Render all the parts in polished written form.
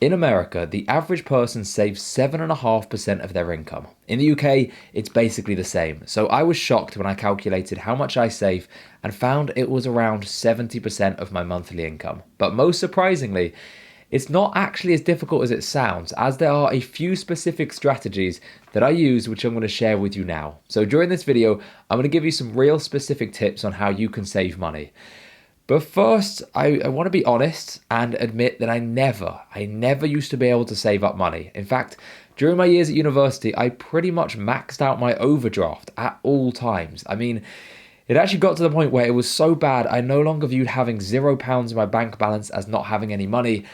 In America, the average person saves 7.5% of their income. In the UK, it's basically the same. So I was shocked when I calculated how much I save and found it was around 70% of my monthly income. But most surprisingly, it's not actually as difficult as it sounds, as there are a few specific strategies that I use which I'm going to share with you now. So during this video, I'm going to give you some real specific tips on how you can save money. But first, I want to be honest and admit that I never used to be able to save up money. In fact, during my years at university, I pretty much maxed out my overdraft at all times. I mean, it actually got to the point where it was so bad, I no longer viewed having £0 in my bank balance as not having any money.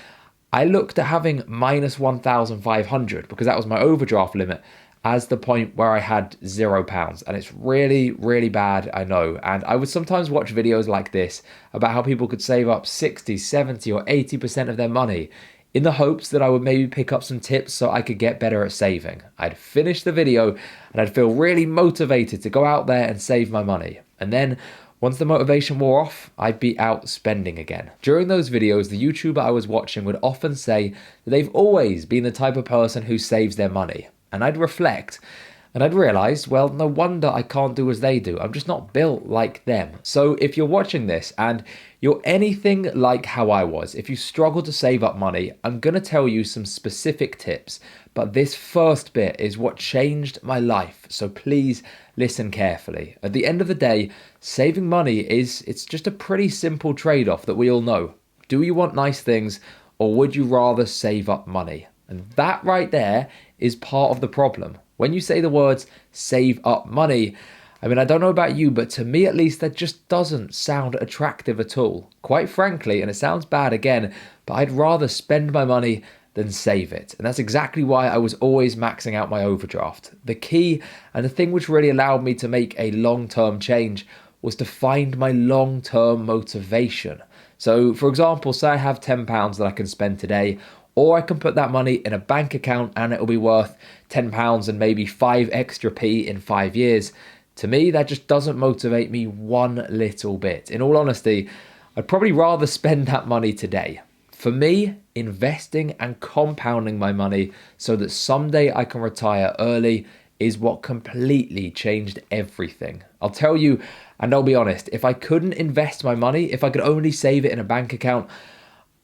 I looked at having minus 1,500 because that was my overdraft limit as the point where I had £0. And it's really, really bad, I know. And I would sometimes watch videos like this about how people could save up 60, 70 or 80% of their money in the hopes that I would maybe pick up some tips so I could get better at saving. I'd finish the video and I'd feel really motivated to go out there and save my money. And then once the motivation wore off, I'd be out spending again. During those videos, the YouTuber I was watching would often say that they've always been the type of person who saves their money. And I'd reflect and I'd realize, well, no wonder I can't do as they do. I'm just not built like them. So if you're watching this and you're anything like how I was, if you struggle to save up money, I'm going to tell you some specific tips. But this first bit is what changed my life. So please listen carefully. At the end of the day, saving money it's just a pretty simple trade-off that we all know. Do you want nice things or would you rather save up money? And that right there is part of the problem. When you say the words save up money, I mean, I don't know about you, but to me at least, that just doesn't sound attractive at all. Quite frankly, and it sounds bad again, but I'd rather spend my money than save it. And that's exactly why I was always maxing out my overdraft. The key and the thing which really allowed me to make a long-term change was to find my long-term motivation. So for example, say I have £10 that I can spend today, or I can put that money in a bank account and it'll be worth £10 and maybe 5 extra p in 5 years. To me, that just doesn't motivate me one little bit. In all honesty, I'd probably rather spend that money today. For me, investing and compounding my money so that someday I can retire early is what completely changed everything. I'll tell you, and I'll be honest, if I couldn't invest my money, if I could only save it in a bank account,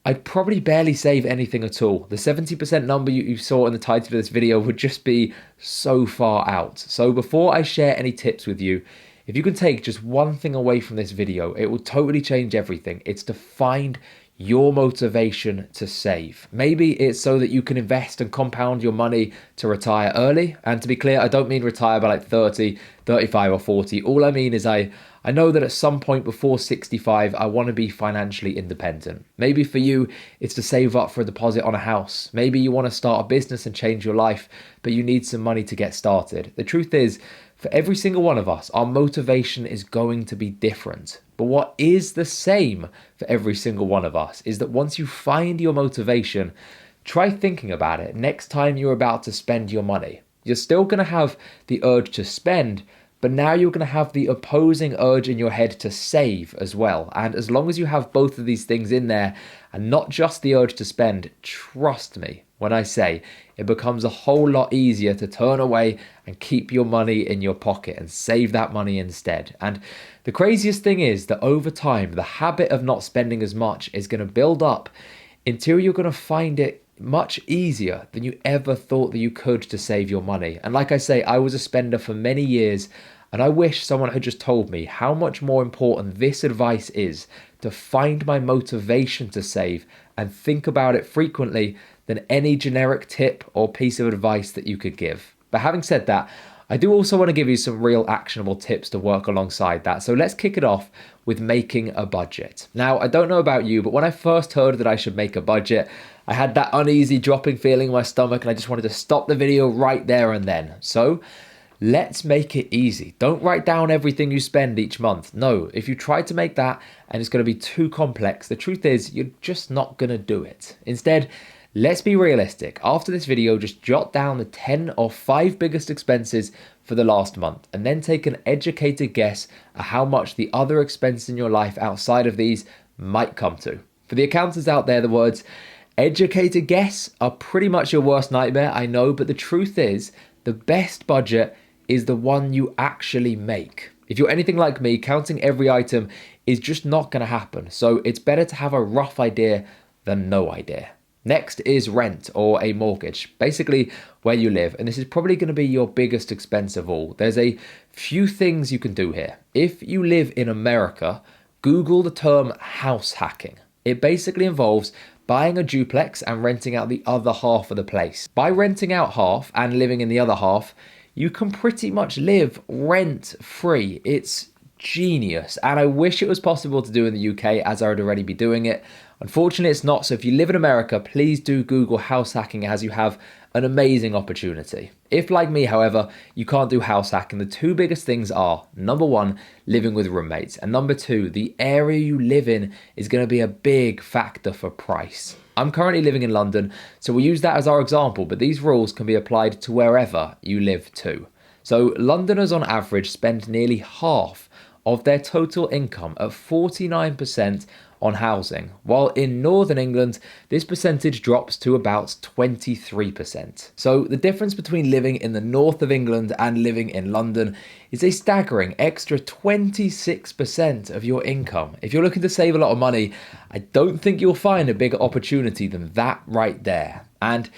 I'd probably barely save anything at all. The 70% number you saw in the title of this video would just be so far out. So before I share any tips with you, if you can take just one thing away from this video, it will totally change everything. It's to find your motivation to save. Maybe it's so that you can invest and compound your money to retire early. And to be clear, I don't mean retire by like 30, 35 or 40. All I mean is I know that at some point before 65, I want to be financially independent. Maybe for you, it's to save up for a deposit on a house. Maybe you want to start a business and change your life, but you need some money to get started. The truth is, for every single one of us, our motivation is going to be different. But what is the same for every single one of us is that once you find your motivation, try thinking about it next time you're about to spend your money. You're still going to have the urge to spend, but now you're going to have the opposing urge in your head to save as well. And as long as you have both of these things in there and not just the urge to spend, trust me when I say it becomes a whole lot easier to turn away and keep your money in your pocket and save that money instead. And the craziest thing is that over time, the habit of not spending as much is going to build up until you're going to find it much easier than you ever thought that you could to save your money. And like I say, I was a spender for many years, and I wish someone had just told me how much more important this advice is to find my motivation to save and think about it frequently than any generic tip or piece of advice that you could give. But having said that, I do also want to give you some real actionable tips to work alongside that. So let's kick it off with making a budget. Now, I don't know about you, but when I first heard that I should make a budget, I had that uneasy dropping feeling in my stomach and I just wanted to stop the video right there and then. So let's make it easy. Don't write down everything you spend each month. No, if you try to make that and it's going to be too complex, the truth is you're just not going to do it. Instead, let's be realistic. After this video, just jot down the 10 or 5 biggest expenses for the last month and then take an educated guess at how much the other expenses in your life outside of these might come to. For the accountants out there, the words Educated guess are pretty much your worst nightmare, I know, but the truth is, the best budget is the one you actually make. If you're anything like me, counting every item is just not going to happen, so it's better to have a rough idea than no idea. Next is rent or a mortgage, basically where you live, and this is probably going to be your biggest expense of all. There's a few things you can do here. If you live in America, Google the term house hacking. It basically involves buying a duplex and renting out the other half of the place. By renting out half and living in the other half, you can pretty much live rent-free. It's genius, and I wish it was possible to do in the UK, as I would already be doing it. Unfortunately, it's not, so if you live in America, please do Google house hacking, as you have an amazing opportunity. If, like me, however, you can't do house hacking, the two biggest things are, number one, living with roommates, and number two, the area you live in is going to be a big factor for price. I'm currently living in London, so we'll use that as our example, but these rules can be applied to wherever you live too. So Londoners on average spend nearly half of their total income at 49% on housing, while in Northern England, this percentage drops to about 23%. So the difference between living in the north of England and living in London is a staggering extra 26% of your income. If you're looking to save a lot of money, I don't think you'll find a bigger opportunity than that right there. And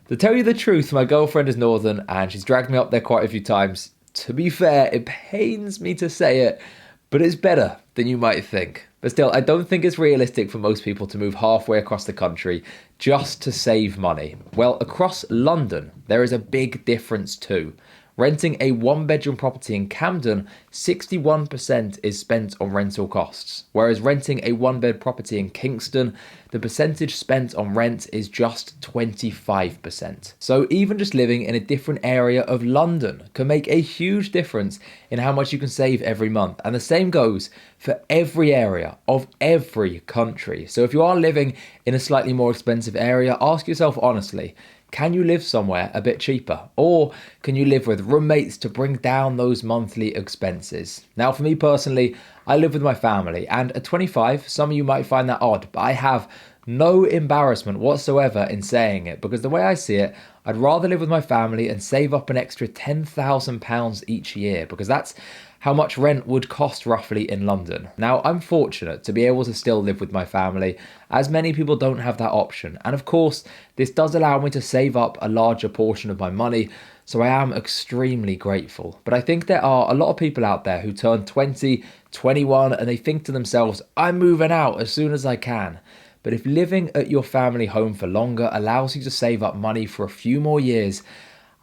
to tell you the truth, my girlfriend is Northern and she's dragged me up there quite a few times. To be fair, it pains me to say it, but it's better than you might think. But still, I don't think it's realistic for most people to move halfway across the country just to save money. Well, across London, there is a big difference too. Renting a one-bedroom property in Camden, 61% is spent on rental costs, whereas renting a one-bed property in Kingston, the percentage spent on rent is just 25%. So even just living in a different area of London can make a huge difference in how much you can save every month. And the same goes for every area of every country. So if you are living in a slightly more expensive area, ask yourself honestly, can you live somewhere a bit cheaper? Or can you live with roommates to bring down those monthly expenses? Now, for me personally, I live with my family, and at 25, some of you might find that odd, but I have no embarrassment whatsoever in saying it, because the way I see it, I'd rather live with my family and save up an extra £10,000 each year, because that's how much rent would cost roughly in London. Now, I'm fortunate to be able to still live with my family, as many people don't have that option. And of course, this does allow me to save up a larger portion of my money, so I am extremely grateful. But I think there are a lot of people out there who turn 20, 21, and they think to themselves, I'm moving out as soon as I can. But if living at your family home for longer allows you to save up money for a few more years,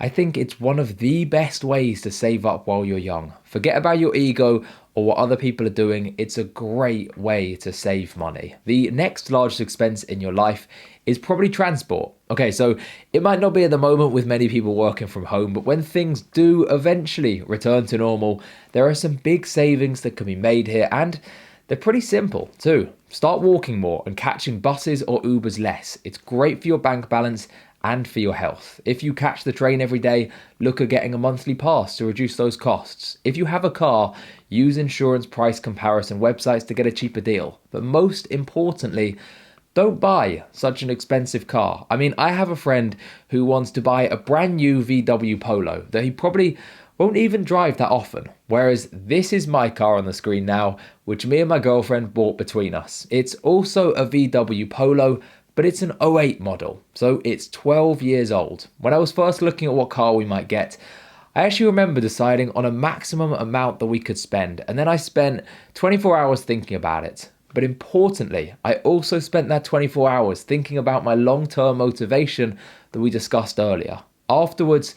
I think it's one of the best ways to save up while you're young. Forget about your ego or what other people are doing. It's a great way to save money. The next largest expense in your life is probably transport. Okay, so it might not be at the moment with many people working from home, but when things do eventually return to normal, there are some big savings that can be made here, and they're pretty simple too. Start walking more and catching buses or Ubers less. It's great for your bank balance and for your health. If you catch the train every day, look at getting a monthly pass to reduce those costs. If you have a car, use insurance price comparison websites to get a cheaper deal. But most importantly, don't buy such an expensive car. I mean, I have a friend who wants to buy a brand new VW Polo that he probably won't even drive that often. Whereas this is my car on the screen now, which me and my girlfriend bought between us. It's also a VW Polo, but it's an '08 model, so it's 12 years old. When I was first looking at what car we might get, I actually remember deciding on a maximum amount that we could spend, and then I spent 24 hours thinking about it. But importantly, I also spent that 24 hours thinking about my long-term motivation that we discussed earlier. Afterwards,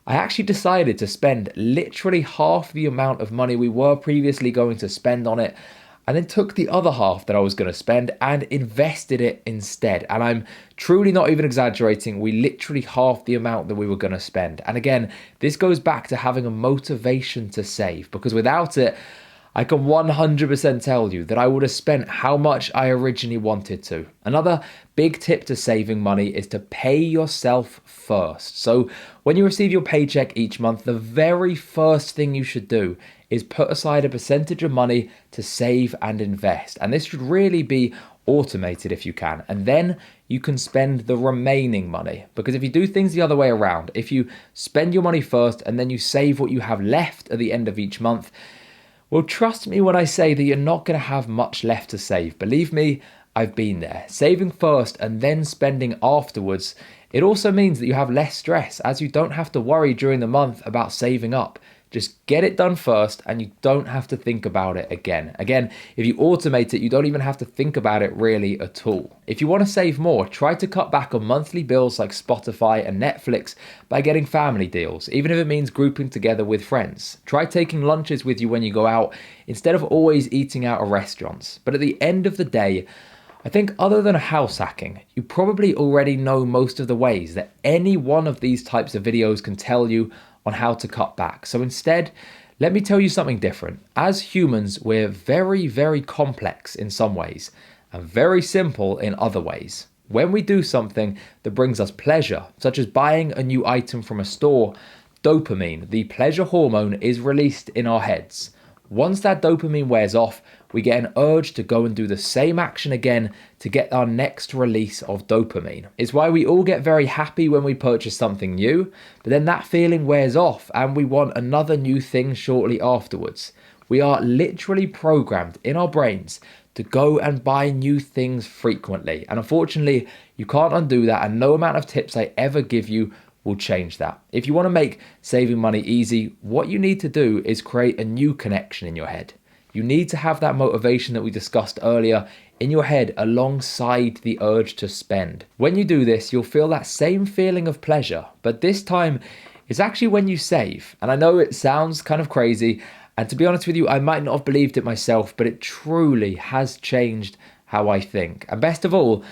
I actually decided to spend literally half the amount of money we were previously going to spend on it, and then took the other half that I was going to spend and invested it instead. And I'm truly not even exaggerating. We literally halved the amount that we were going to spend. And again, this goes back to having a motivation to save, because without it, I can 100% tell you that I would have spent how much I originally wanted to. Another big tip to saving money is to pay yourself first. So when you receive your paycheck each month, the very first thing you should do is put aside a percentage of money to save and invest. And this should really be automated if you can. And then you can spend the remaining money. Because if you do things the other way around, if you spend your money first and then you save what you have left at the end of each month, well, trust me when I say that you're not going to have much left to save. Believe me, I've been there. Saving first and then spending afterwards, it also means that you have less stress, as you don't have to worry during the month about saving up. Just get it done first and you don't have to think about it again. Again, if you automate it, you don't even have to think about it really at all. If you want to save more, try to cut back on monthly bills like Spotify and Netflix by getting family deals, even if it means grouping together with friends. Try taking lunches with you when you go out instead of always eating out at restaurants. But at the end of the day, I think other than house hacking, you probably already know most of the ways that any one of these types of videos can tell you on how to cut back. So instead, let me tell you something different. As humans, we're very, very complex in some ways and very simple in other ways. When we do something that brings us pleasure, such as buying a new item from a store, dopamine, the pleasure hormone, is released in our heads. Once that dopamine wears off, we get an urge to go and do the same action again to get our next release of dopamine. It's why we all get very happy when we purchase something new, but then that feeling wears off and we want another new thing shortly afterwards. We are literally programmed in our brains to go and buy new things frequently. And unfortunately, you can't undo that, and no amount of tips I ever give you will change that. If you want to make saving money easy, what you need to do is create a new connection in your head. You need to have that motivation that we discussed earlier in your head alongside the urge to spend. When you do this, you'll feel that same feeling of pleasure, but this time it's actually when you save. And I know it sounds kind of crazy, and to be honest with you, I might not have believed it myself, but it truly has changed how I think. And best of all,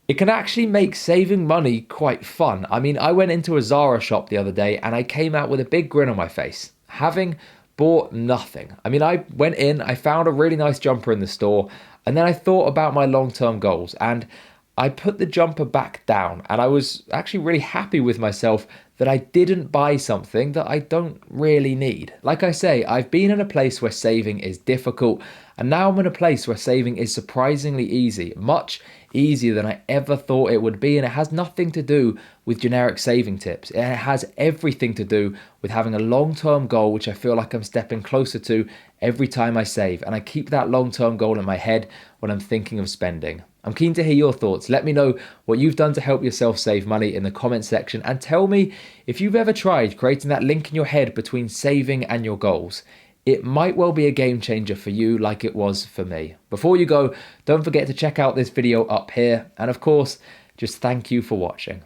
it can actually make saving money quite fun. I mean, I went into a Zara shop the other day and I came out with a big grin on my face, having bought nothing. I mean, I went in, I found a really nice jumper in the store, and then I thought about my long-term goals and I put the jumper back down, and I was actually really happy with myself that I didn't buy something that I don't really need. Like I say, I've been in a place where saving is difficult, and now I'm in a place where saving is surprisingly easy, much easier than I ever thought it would be. And it has nothing to do with generic saving tips. It has everything to do with having a long-term goal, which I feel like I'm stepping closer to every time I save. And I keep that long-term goal in my head when I'm thinking of spending. I'm keen to hear your thoughts. Let me know what you've done to help yourself save money in the comment section, and tell me if you've ever tried creating that link in your head between saving and your goals. It might well be a game changer for you like it was for me. Before you go, don't forget to check out this video up here, and of course, just thank you for watching.